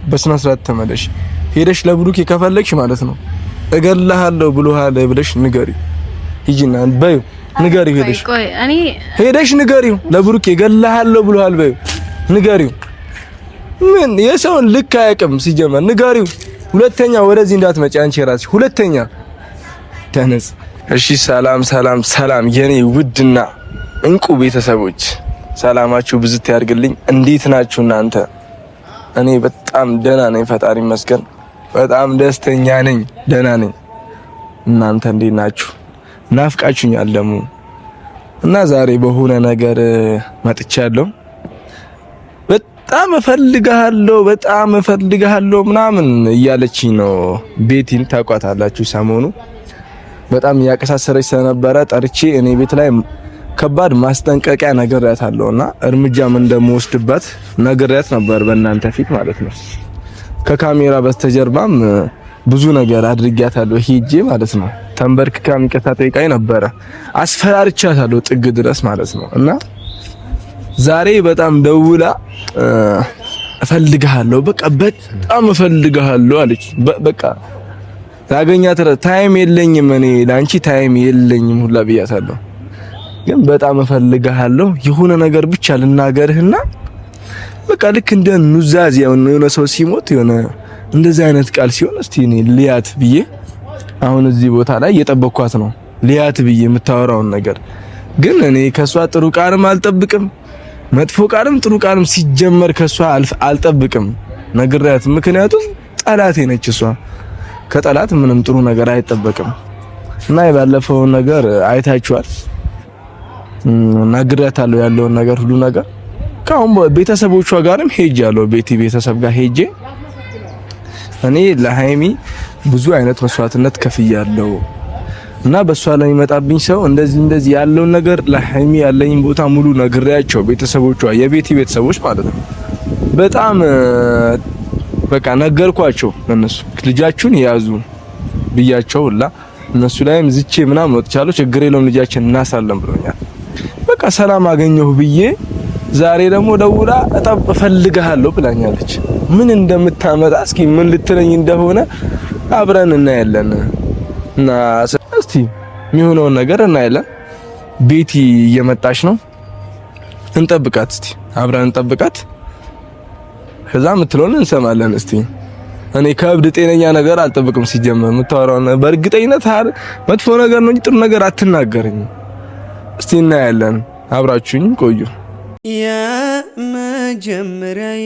በስነ ስርዓት ተመለሽ። ሄደሽ ለብሩክ ከፈለግሽ ማለት ነው እገልሃለሁ ብሎሃል ብለሽ ንገሪው። ሂጂና በይው ንገሪው። ሄደሽ ንገሪው ለብሩክ እገልሃለሁ ብሎሃል በይው ንገሪው። ምን የሰውን ልክ አያውቅም ሲጀመር ንገሪው። ሁለተኛ ወደዚህ እንዳትመጪ አንቺ ራስሽ ሁለተኛ ተነስ። እሺ ሰላም የኔ ውድና እንቁ ቤተሰቦች ሰላማችሁ ብዝት ያድርግልኝ። እንዴት ናችሁ እናንተ? እኔ በጣም ደህና ነኝ፣ ፈጣሪ ይመስገን። በጣም ደስተኛ ነኝ፣ ደህና ነኝ። እናንተ እንዴት ናችሁ? ናፍቃችሁኛል ደግሞ እና ዛሬ በሆነ ነገር መጥቻለሁ። በጣም እፈልግሃለሁ ምናምን እያለችኝ ነው። ቤቲን ታውቋታላችሁ። ሰሞኑ በጣም እያቀሳሰረች ስለነበረ ጠርቼ እኔ ቤት ላይ ከባድ ማስጠንቀቂያ ነግሬያታለሁና እርምጃም እንደምወስድባት ነግሬያት ነበር በእናንተ ፊት ማለት ነው። ከካሜራ በስተጀርባም ብዙ ነገር አድርጊያታለሁ ሂጄ ማለት ነው። ተንበርክካ ይቅርታ ጠይቃኝ ነበረ። አስፈራርቻታለሁ ጥግ ድረስ ማለት ነው። እና ዛሬ በጣም ደውላ እፈልግሃለሁ በጣም እፈልግሃለሁ አለች። በቃ ታገኛት ታይም የለኝም እኔ ላንቺ ታይም የለኝም ሁላ ብያታለሁ። ግን በጣም እፈልግሃለሁ የሆነ ነገር ብቻ ልናገርህና በቃ ልክ እንደ ኑዛዜ የሆነ ሰው ሲሞት የሆነ እንደዚህ አይነት ቃል ሲሆን እስቲ እኔ ሊያት ብዬ አሁን እዚህ ቦታ ላይ እየጠበቅኳት ነው። ሊያት ብዬ የምታወራውን ነገር ግን እኔ ከሷ ጥሩ ቃልም አልጠብቅም፣ መጥፎ ቃልም ጥሩ ቃልም ሲጀመር ከሷ አልጠብቅም ነግሬያት። ምክንያቱም ጠላቴ ነች እሷ። ከጠላት ምንም ጥሩ ነገር አይጠበቅም። እና የባለፈው ነገር አይታችኋል። ነግሬያታለሁ ያለውን ነገር ሁሉ ነገር። ካሁን ቤተሰቦቿ ጋርም ሄጃለሁ። ቤቲ ቤተሰብ ጋር ሄጄ እኔ ለሃይሚ ብዙ አይነት መስዋዕትነት ከፍያለሁ እና በሷ ላይ የሚመጣብኝ ሰው እንደዚህ ያለውን ነገር ለሃይሚ ያለኝ ቦታ ሙሉ ነግሬያቸው ቤተሰቦቿ የቤቲ ቤተሰቦች ማለት ነው በጣም በቃ ነገርኳቸው። እነሱ ልጃችሁን ያዙ ብያቸውላ እነሱ ላይም ዝቼ ምናምን ወጥቻለሁ። ችግር የለውም ልጃችን እናሳለን ብሎኛል። በቃ ሰላም አገኘሁ ብዬ ዛሬ ደግሞ ደውላ እፈልግሃለሁ ብላኛለች። ምን እንደምታመጣ እስኪ ምን ልትለኝ እንደሆነ አብረን እናያለን። እና እስቲ የሚሆነውን ነገር እናያለን። ቤቲ እየመጣች ነው፣ እንጠብቃት። እስቲ አብረን እንጠብቃት፣ ከዛ የምትለውን እንሰማለን። እስቲ እኔ ከእብድ ጤነኛ ነገር አልጠብቅም። ሲጀመር የምታወራው በእርግጠኝነት መጥፎ ነገር ነው እንጂ ጥሩ ነገር አትናገረኝ። እስቲ እናያለን። አብራችሁኝ ቆዩ። የመጀመሪያዬ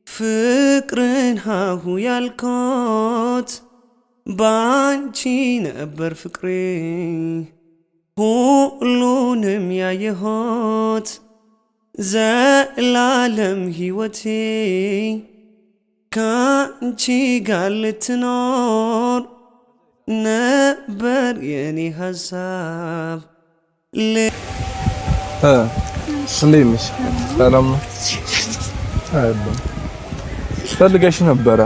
ፍቅርን ሀሁ ያልኮት ባንቺ ነበር ፍቅሬ ሁሉንም ያየሆት ዘላለም ሕይወቴ ካንቺ ጋር ልትኖር ነበር የኔ ሀሳብ። እንዴት ነሽ? ሰላም ነው? አይደለም ፈልገሽ ነበረ?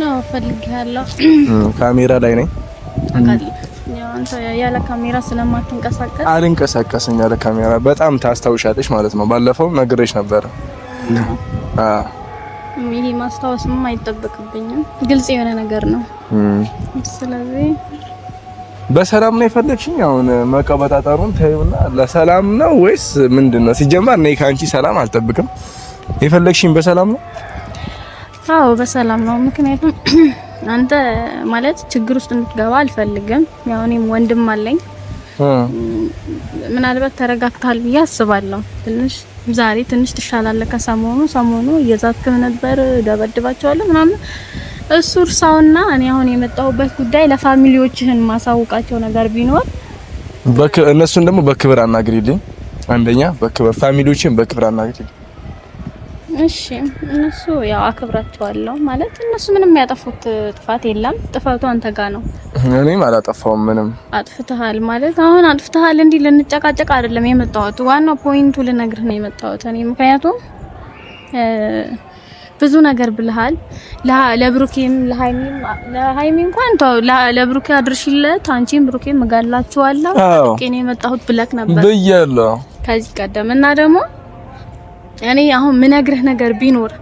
ነው ፈልጌያለሁ። ካሜራ ላይ ነኝ። አንተ ያለ ካሜራ ስለማትንቀሳቀስ አልንቀሳቀስም ያለ ካሜራ። በጣም ታስታውሻለሽ ማለት ነው። ባለፈው ነግሬሽ ነበረ። ይሄ ማስታወስም አይጠበቅብኝም። ግልጽ የሆነ ነገር ነው። ስለዚህ በሰላም ነው የፈለግሽኝ? አሁን መቀበጣጠሩን ተይውና ለሰላም ነው ወይስ ምንድነው? ሲጀመር እኔ ካንቺ ሰላም አልጠብቅም። የፈለግሽኝ በሰላም ነው? አዎ በሰላም ነው። ምክንያቱም አንተ ማለት ችግር ውስጥ እንድትገባ አልፈልግም። ያው እኔም ወንድም አለኝ። ምናልባት ተረጋግተሃል ብዬ አስባለሁ። ዛሬ ትንሽ ትሻላለህ ከሰሞኑ እየዛትከው ነበር፣ ደበድባቸዋለሁ ምናምን። እሱ እርሳውና እኔ አሁን የመጣሁበት ጉዳይ ለፋሚሊዎችህን ማሳውቃቸው ነገር ቢኖር እነሱን ደግሞ በክብር አናግሪልኝ። አንደኛ በክብር ፋሚሊዎችን በክብር አናግሪልኝ። እሺ እነሱ ያው አክብራቸዋለሁ ማለት እነሱ ምንም ያጠፉት ጥፋት የለም። ጥፋቱ አንተ ጋር ነው። እኔም አላጠፋውም ምንም። አጥፍተሃል ማለት አሁን አጥፍተሃል እንዲህ ልንጨቃጨቅ አይደለም የመጣሁት። ዋናው ፖይንቱ ልነግርህ ነው የመጣሁት እኔ። ምክንያቱም ብዙ ነገር ብለሃል ለብሩኬም ለሃይሚ እንኳን ተው ለብሩኬ አድርሽለት አንቺም ብሩኬም መጋላችኋለሁ ከኔ የመጣሁት ብለክ ነበር ብያለሁ ከዚህ ቀደም እና ደግሞ እኔ አሁን ምነግርህ ነገር ቢኖር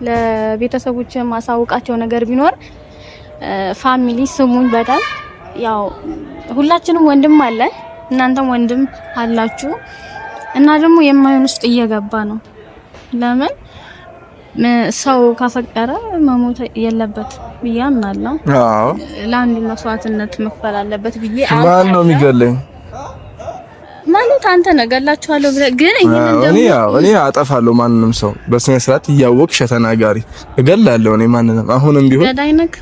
ለቤተሰቦች ማሳውቃቸው ነገር ቢኖር ፋሚሊ ስሙኝ በጣም ያው ሁላችንም ወንድም አለ እናንተም ወንድም አላችሁ እና ደግሞ የማይሆን ውስጥ እየገባ ነው። ለምን ሰው ካፈቀረ መሞት የለበት ብዬ አምናለሁ። አዎ ለአንዱ መስዋዕትነት መክፈል አለበት ብዬ ማን ነው የሚገለኝ ማለት አንተ ነገላችኋለሁ ግን እኔ አጠፋለሁ ማንንም ሰው በስነ ስርዓት እያወቅሽ ተናጋሪ እገላለሁ እኔ ማንንም አሁንም ቢሆን ለዳይነክ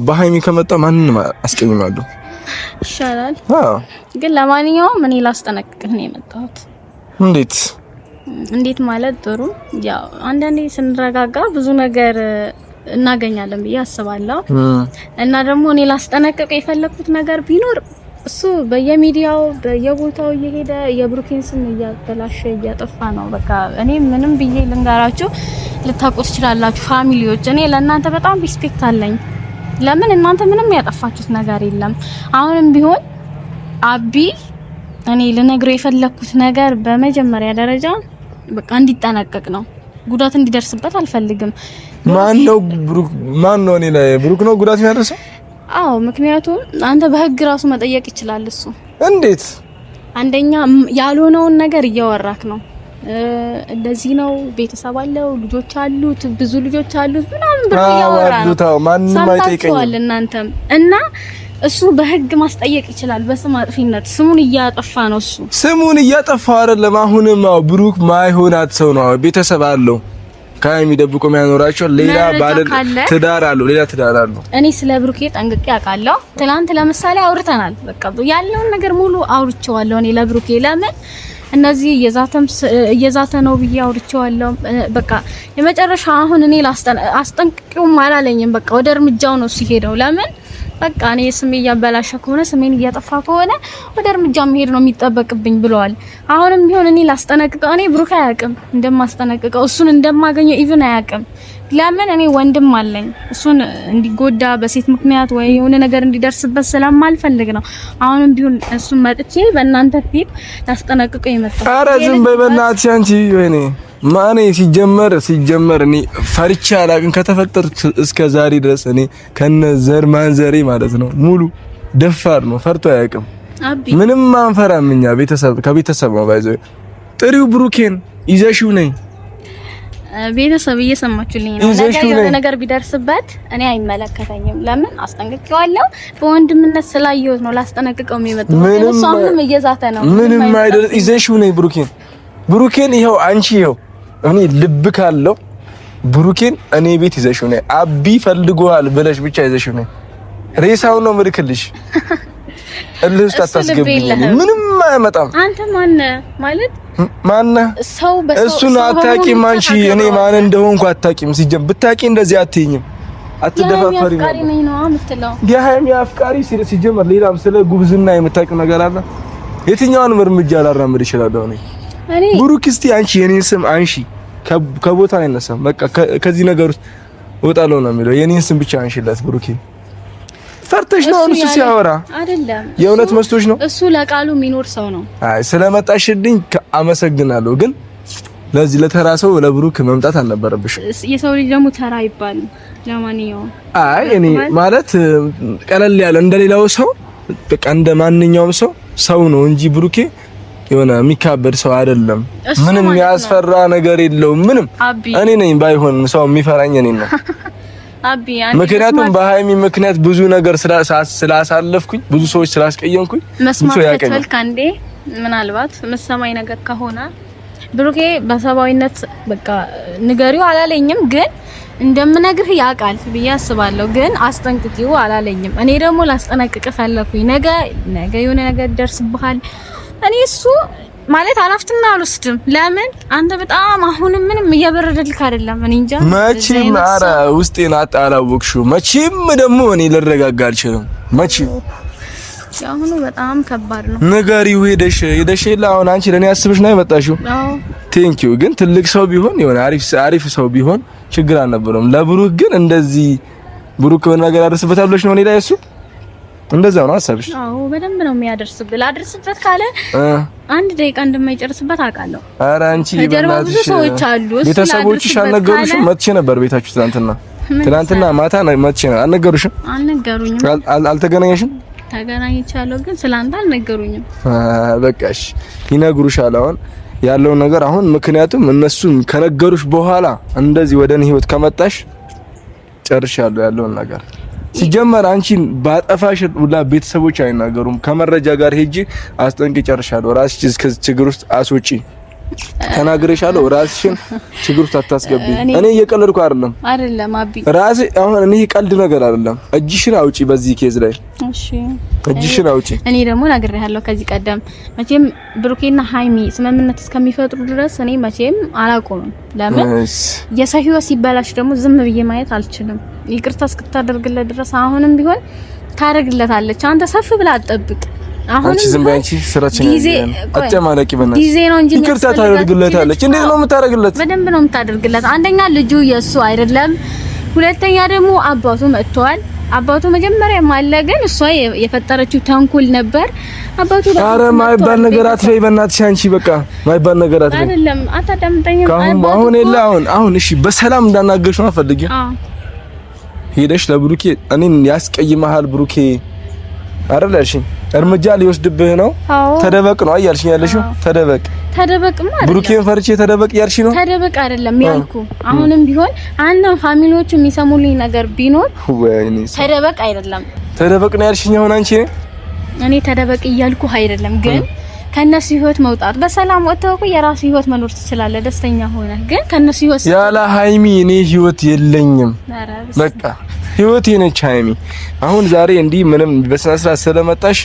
በሃይሚ ከመጣ ማንንም አስቀይማለሁ ይሻላል። ግን ለማንኛውም እኔ ላስጠነቅቅህ ነው የመጣሁት። እንዴት ማለት ጥሩ ያው አንዳንዴ ስንረጋጋ ብዙ ነገር እናገኛለን ብዬ አስባለሁ እና ደግሞ እኔ ላስጠነቅቅ የፈለኩት ነገር ቢኖር እሱ በየሚዲያው በየቦታው እየሄደ የብሩኬን ስም እያበላሸ እያጠፋ ነው። በቃ እኔ ምንም ብዬ ልንገራችሁ ልታውቁት ትችላላችሁ ፋሚሊዎች። እኔ ለእናንተ በጣም ሪስፔክት አለኝ። ለምን እናንተ ምንም ያጠፋችሁት ነገር የለም። አሁንም ቢሆን አቢ እኔ ልነግረው የፈለኩት ነገር በመጀመሪያ ደረጃ በቃ እንዲጠነቀቅ ነው። ጉዳት እንዲደርስበት አልፈልግም። ማን ነው እኔ ላይ ብሩክ ነው ጉዳት የሚያደርሰው? አዎ ምክንያቱም አንተ በህግ ራሱ መጠየቅ ይችላል እሱ። እንዴት? አንደኛ ያልሆነውን ነገር እያወራክ ነው። እንደዚህ ነው ቤተሰብ አለው ልጆች አሉት ብዙ ልጆች አሉት ምናምን ብሎ እያወራ ነው። ማንንም አይጠይቀኝም እናንተም እና እሱ በህግ ማስጠየቅ ይችላል። በስም አጥፊነት ስሙን እያጠፋ ነው። እሱ ስሙን እያጠፋ አይደለም። አሁንም ብሩክ ማይሆናት ሰው ነው። ቤተሰብ አለው ከሃይሚ ደብቆ የሚያኖራቸው ሌላ ባለ ትዳር አለው። እኔ ስለ ብሩኬ ጠንቅቄ አውቃለሁ። ትናንት ለምሳሌ አውርተናል። በቃ ያለውን ነገር ሙሉ አውርቼዋለሁ እኔ ለብሩኬ። ለምን እነዚህ እየዛተ ነው ብዬ አውርቼዋለሁ። በቃ የመጨረሻ አሁን እኔ አስጠንቅቄውም አላለኝም። በቃ ወደ እርምጃው ነው ሲሄደው። ለምን በቃ እኔ ስሜ እያበላሸ ከሆነ ስሜን እያጠፋ ከሆነ ወደ እርምጃ መሄድ ነው የሚጠበቅብኝ ብለዋል። አሁንም ቢሆን እኔ ላስጠነቅቀው እኔ ብሩክ አያውቅም እንደማስጠነቅቀው እሱን እንደማገኘው ኢቭን አያውቅም። ለምን እኔ ወንድም አለኝ እሱን እንዲጎዳ በሴት ምክንያት ወይ የሆነ ነገር እንዲደርስበት ስለማልፈልግ ነው። አሁንም ቢሆን እሱን መጥቼ በእናንተ ፊት ላስጠነቅቀው የመጣው። ኧረ ዝም በይ በእናትሽ አንቺ። ወይኔ ማኔ ሲጀመር እኔ ፈርቻ አላቅም ከተፈጠርኩ እስከ ዛሬ ድረስ እኔ ከነ ዘር ማንዘሬ ማለት ነው ሙሉ ደፋር ነው። ፈርቶ አያውቅም። ምንም አንፈራም እኛ ከቤተሰብ ነው ባይዘው። ጥሪው ብሩኬን ይዘሽው ነኝ። ቤተሰብ እየሰማችሁልኝ ነው። የሆነ ነገር ቢደርስበት እኔ አይመለከተኝም። ለምን አስጠንቅቄዋለሁ። በወንድምነት ስላየሁት ነው ላስጠነቅቀው የሚመጣው። እሱም እየዛተ ነው። ምንም አይደል። ይዘሽው ነኝ ብሩኬን ይኸው አንቺ ይኸው እኔ ልብ ካለው ብሩኬን እኔ ቤት ይዘሽው ነኝ። አቢ ፈልጓል ብለሽ ብቻ ይዘሽው ነኝ። ሬሳው ነው ምልክልሽ። እልህ አታስገቢኝ። ምንም አያመጣም። አንተ ማለት ሰው እሱን አታቂም አንቺ። እኔ ማን እንደሆንኩ አታቂም። ብታቂ እንደዚህ አትይኝም። አትደፋፈሪ ነው የሃይሚ አፍቃሪ ሲጀመር። ሌላም ስለ ጉብዝና የምታውቂው ነገር አለ? የትኛውንም እርምጃ ላራምድ እችላለሁ እኔ ብሩክ። እስቲ አንቺ የኔን ስም አንሺ። ከቦታ ላይ ነሳም በቃ ከዚህ ነገር ውስጥ ወጣለው ነው የሚለው። የኔን ስም ብቻ አንሺላት ብሩኬ። ፈርተሽ ነው እሱ ሲያወራ አይደለም። የእውነት መስቶሽ ነው። እሱ ለቃሉ የሚኖር ሰው ነው። አይ ስለመጣሽልኝ አመሰግናለሁ። ግን ለዚህ ለተራ ሰው ለብሩክ መምጣት አልነበረብሽ። የሰው ልጅ ደግሞ ተራ ይባል። ለማንኛውም እኔ ማለት ቀለል ያለ እንደሌላው ሰው በቃ እንደ ማንኛውም ሰው ነው እንጂ ብሩኬ የሆነ የሚካበድ ሰው አይደለም። ምንም ያስፈራ ነገር የለውም። ምንም እኔ ነኝ ባይሆን ሰው የሚፈራኝ እኔ ነኝ። ምክንያቱም በሃይሚ ምክንያት ብዙ ነገር ስላሳለፍኩኝ ብዙ ሰዎች ስላስቀየምኩኝ መስማት ከተልክ አንዴ ምናልባት መሰማኝ ነገር ከሆነ ብሩኬ በሰባዊነት በቃ ንገሪው አላለኝም፣ ግን እንደምነግርህ ያውቃል ብዬ አስባለሁ። ግን አስጠንቅቂው አላለኝም። እኔ ደግሞ ላስጠነቅቅ ፈለኩኝ። ነገ የሆነ ነገር ይደርስብሃል። እኔ እሱ ማለት አላፍትና አልወስድም። ለምን አንተ በጣም አሁንም ምንም እየበረደልክ አይደለም። እኔ እንጃ መቼም ኧረ ውስጤን አላወቅሽው። መቼም ደግሞ እኔ ልረጋጋ አልችልም። መቼም ያሁኑ በጣም ከባድ ነው። ንገሪው ሄደሽ የለ አሁን አንቺ ለኔ አስበሽ ነው የመጣሽው። አዎ ቴንኪው። ግን ትልቅ ሰው ቢሆን የሆነ አሪፍ ሰው ቢሆን ችግር አልነበረም። ለብሩክ ግን እንደዚህ ብሩክ ነገር አደረስበታል ብለሽ ነው እኔ ላይ እሱ እንደዛ ነው ሐሳብሽ? አዎ በደንብ ነው የሚያደርስብህ። ላድርስበት ካለ አንድ ደቂቃ እንደማይጨርስበት አውቃለሁ። ኧረ አንቺ ብዙ ሰዎች አሉ። ቤተሰቦችሽ አልነገሩሽም? መጥቼ ነበር ቤታችሁ ትናንትና ማታ መጥቼ ነው። አልነገሩሽም? አልነገሩኝም። አልተገናኘሽም? ተገናኝቻለሁ ግን ስላንተ አልነገሩኝም። በቃሽ ይነግሩሻል አሁን ያለውን ነገር አሁን። ምክንያቱም እነሱም ከነገሩሽ በኋላ እንደዚህ ወደ እኔ ህይወት ከመጣሽ ጨርሻለሁ ያለውን ነገር። ሲጀመር አንቺን ባጠፋሽ ሁላ ቤተሰቦች አይናገሩም። ከመረጃ ጋር ሄጂ አስጠንቅቄ ጨርሻለሁ። ራስሽ እስከዚህ ችግር ውስጥ አስወጪ ተናግሬሻለሁ። ራስሽን ችግር ውስጥ አታስገቢ። እኔ እየቀለድኩ አይደለም አቢ። ራሴ አሁን እኔ ቀልድ ነገር አይደለም። እጅሽን አውጪ በዚህ ኬዝ ላይ እሺ፣ እጅሽን አውጪ። እኔ ደግሞ ነግሬሃለሁ ከዚህ ቀደም መቼም ብሩኬና ሃይሚ ስምምነት እስከሚፈጥሩ ድረስ እኔ መቼም አላቆምም። ለምን የሰው ህይወት ሲበላሽ ደግሞ ዝም ብዬ ማየት አልችልም። ይቅርታ እስክታደርግለት ድረስ አሁንም ቢሆን ታደርግለታለች። አንተ ሰፍ ብላ አትጠብቅ። አንቺ ዝም በይ። አንቺ ስራችን አጨማለቂ በእናትሽ ጊዜ ነው እንጂ ይቅርታ ታደርግለታለች። እንዴት ነው የምታደርግለት? በደንብ ነው የምታደርግለት። አንደኛ ልጁ የሱ አይደለም፣ ሁለተኛ ደግሞ አባቱ መጥቷል። አባቱ መጀመሪያ ማለ ግን እሷ የፈጠረችው ተንኩል ነበር። አባቱ ኧረ ማይባል ነገር አትበይ በእናትሽ። አንቺ በቃ ማይባል ነገር አትበይ። አይደለም አታዳምጠኝም። አሁን እሺ በሰላም እንዳናገርሽ ነው ፈልጊ። ሄደሽ ለብሩኬ እኔን ያስቀይመሃል ብሩኬ አይደል ያልሽኝ? እርምጃ ሊወስድብህ ነው። ተደበቅ ነው አያልሽኝ ያለሽው። ተደበቅማ አይደለም ብሩኬን ፈርቼ ተደበቅ ያልሽ ነው። ተደበቅ አይደለም ያልኩ። አሁንም ቢሆን አንተ ፋሚሊዎቹ የሚሰሙልኝ ነገር ቢኖር ወይኔ ተደበቅ አይደለም ተደበቅ ነው ያልሽኝ። አሁን አንቺ እኔ ተደበቅ እያልኩ አይደለም፣ ግን ከነሱ ህይወት መውጣት በሰላም ወጥተው እኮ የራሱ ህይወት መኖር ትችላለህ ደስተኛ ሆነ። ግን ከነሱ ህይወት ያለ ሃይሚ እኔ ህይወት የለኝም። በቃ ህይወቴ ነች ሃይሚ። አሁን ዛሬ እንዲህ ምንም በስነ ስርዓት ስለመጣሽ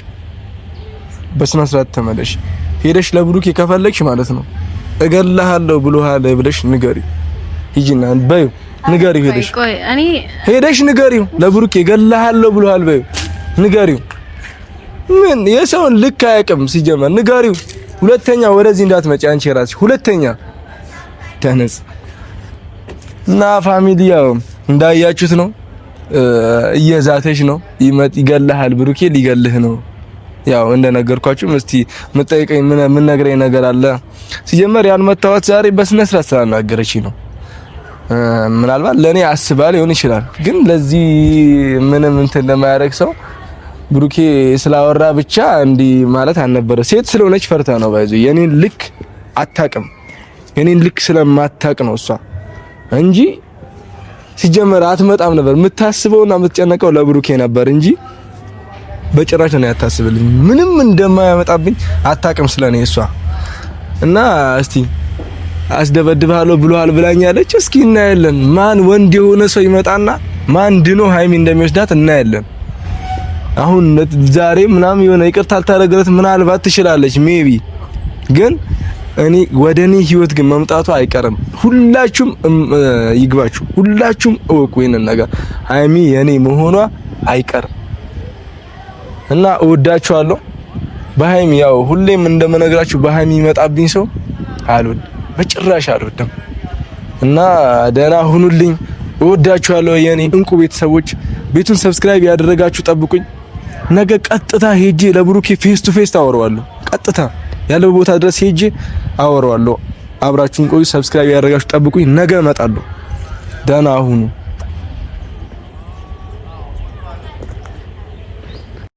በስነ ስርዓት ተመለሽ። ሄደሽ ለብሩኬ ከፈለግሽ ማለት ነው እገልሃለሁ ብሎሃል ብለሽ ንገሪ። ሂጂና በይው ንገሪው። ሄደሽ ንገሪው ለብሩኬ እገልሃለሁ ብሎሃል በይው ንገሪው። ምን የሰውን ልክ አያውቅም ሲጀመር ንገሪው። ሁለተኛ ወደዚህ እንዳትመጪ አንቺ ራስሽ ሁለተኛ ተነስ እና ፋሚሊያው እንዳያችሁት ነው። እየዛተሽ ነው። ይገልሃል ብሩኬ ሊገልህ ነው። ያው እንደነገርኳችሁ እስቲ መጠይቀኝ ምን ነግረኝ ነገር አለ። ሲጀመር ያልመጣሁት ዛሬ በስነ ስርዓት ስላናገረች ነው። ምናልባት ለኔ አስባ ሊሆን ይችላል፣ ግን ለዚህ ምንም እንትን ለማያረግ ሰው ብሩኬ ስላወራ ብቻ እንዲህ ማለት አልነበረ። ሴት ስለሆነች ፈርታ ነው ባይዙ የኔን ልክ አታውቅም። የኔን ልክ ስለማታውቅ ነው እሷ እንጂ ሲጀመር አትመጣም ነበር። የምታስበውና የምትጨነቀው ለብሩኬ ነበር እንጂ በጭራሽ ነው ያታስብልኝ። ምንም እንደማያመጣብኝ አታውቅም ስለኔ እሷ። እና እስቲ አስደበድብሃለሁ ብሎሃል ብላኛለች። እስኪ እናያለን ማን ወንድ የሆነ ሰው ይመጣና ማን ድኖ ሃይሚ እንደሚወስዳት እናያለን። አሁን ዛሬ ምናምን የሆነ ይቅርታ አልታደረገለት ምናልባት ትችላለች ሜቢ፣ ግን እኔ ወደኔ ህይወት ግን መምጣቱ አይቀርም። ሁላችሁም ይግባችሁ፣ ሁላችሁም እወቁ ይሄንን ነገር ሃይሚ የኔ መሆኗ አይቀርም እና እወዳችኋለሁ። በሃይሚ ያው ሁሌም እንደምነግራችሁ በሃይሚ ይመጣብኝ ሰው አልወድም፣ በጭራሽ አልወድም። እና ደህና ሁኑልኝ። እወዳችኋለሁ የኔ እንቁ ቤተሰቦች። ቤቱን ሰብስክራይብ ያደረጋችሁ ጠብቁኝ። ነገ ቀጥታ ሄጄ ለብሩኬ ፌስ ቱ ፌስ አወራዋለሁ። ቀጥታ ያለው ቦታ ድረስ ሄጄ አወራዋለሁ። አብራችሁን ቆዩ። ሰብስክራይብ ያደረጋችሁ ጠብቁኝ። ነገ እመጣለሁ። ደህና ሁኑ።